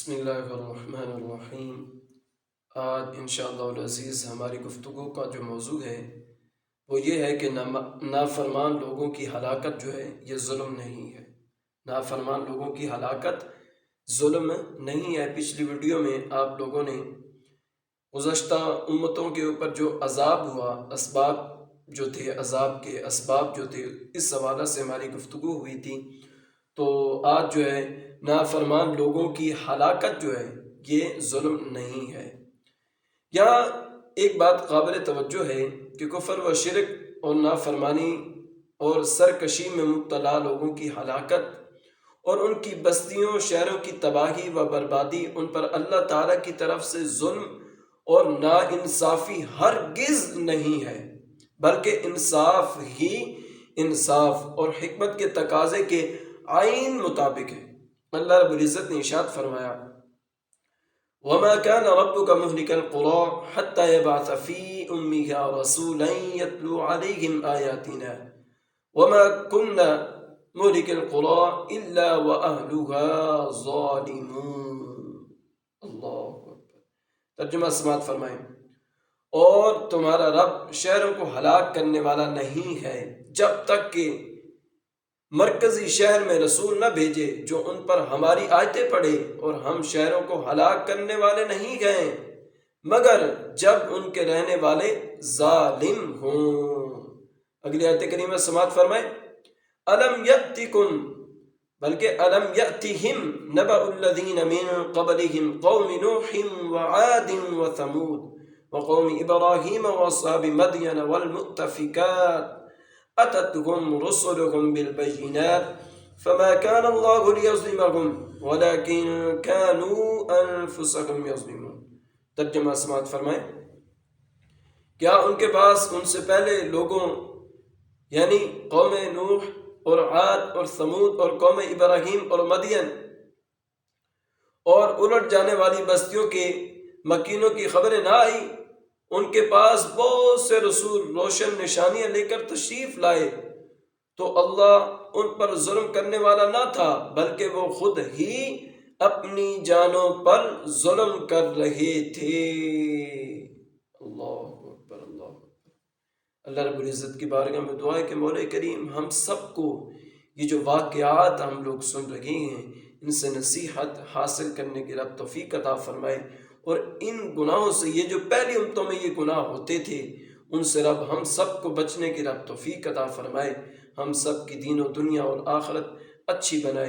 بسم اللہ الرحمن الرحیم۔ آج انشاءاللہ العزیز ہماری گفتگو کا جو موضوع ہے وہ یہ ہے کہ نافرمان لوگوں کی ہلاکت جو ہے یہ ظلم نہیں ہے۔ نافرمان لوگوں کی ہلاکت ظلم نہیں ہے۔ پچھلی ویڈیو میں آپ لوگوں نے گزشتہ امتوں کے اوپر جو عذاب ہوا، اسباب جو تھے، عذاب کے اسباب جو تھے، اس حوالے سے ہماری گفتگو ہوئی تھی۔ تو آج جو ہے نافرمان لوگوں کی ہلاکت جو ہے یہ ظلم نہیں ہے۔ یہاں ایک بات قابل توجہ ہے کہ کفر و شرک اور نافرمانی اور سرکشی میں مبتلا لوگوں کی ہلاکت اور ان کی بستیوں شہروں کی تباہی و بربادی ان پر اللہ تعالیٰ کی طرف سے ظلم اور ناانصافی ہرگز نہیں ہے، بلکہ انصاف ہی انصاف اور حکمت کے تقاضے کے عین مطابق ہے۔ اللہ رب العزت نے ارشاد فرمایا، وَمَا كَانَ رَبُّكَ مُهْلِكَ الْقُرَىٰ حَتَّىٰ يَبْعَثَ فِي أُمِّهَا رَسُولًا يَتْلُو عَلَيْهِمْ آيَاتِنَا وَمَا كُنَّا مُهْلِكِ الْقُرَىٰ إِلَّا وَأَهْلُهَا ظَالِمُونَ۔ اللہ اکبر۔ ترجمہ سماعت فرمائیں، اور تمہارا رب شہروں کو ہلاک کرنے والا نہیں ہے جب تک کہ مرکزی شہر میں رسول نہ بھیجے جو ان پر ہماری آیتیں پڑھے، اور ہم شہروں کو ہلاک کرنے والے نہیں گئے مگر جب ان کے رہنے والے ظالم ہوں۔ اگلی آیت کریمہ سماعت فرمائیں، الم یأتکم، بلکہ الم یأتہم نبأ الذین من قبلہم قوم نوح وعاد وثمود وقوم ابراہیم واصحاب مدین والمؤتفکات أتتهم رسلهم بالبينات فما كان الله ليظلمهم ولكن كانوا أنفسهم يظلمون۔ ترجمہ سماعت فرمائیں، کیا ان کے پاس ان سے پہلے لوگوں یعنی قوم نوح اور عاد اور ثمود اور قوم ابراہیم اور مدین اور الٹ جانے والی بستیوں کے مکینوں کی خبریں نہ آئی؟ ان کے پاس بہت سے رسول روشن نشانیاں لے کر تشریف لائے، تو اللہ ان پر ظلم کرنے والا نہ تھا بلکہ وہ خود ہی اپنی جانوں پر ظلم کر رہے تھے۔ اللہ اکبر، اللہ اکبر۔ اللہ رب العزت کی بارگاہ میں دعا ہے کہ مولا کریم ہم سب کو یہ جو واقعات ہم لوگ سن رہے ہیں ان سے نصیحت حاصل کرنے کی رب توفیق عطا فرمائے، اور ان گناہوں سے یہ جو پہلی امتوں میں یہ گناہ ہوتے تھے ان سے رب ہم سب کو بچنے کی رب توفیق عطا فرمائے، ہم سب کی دین و دنیا اور آخرت اچھی بنائے۔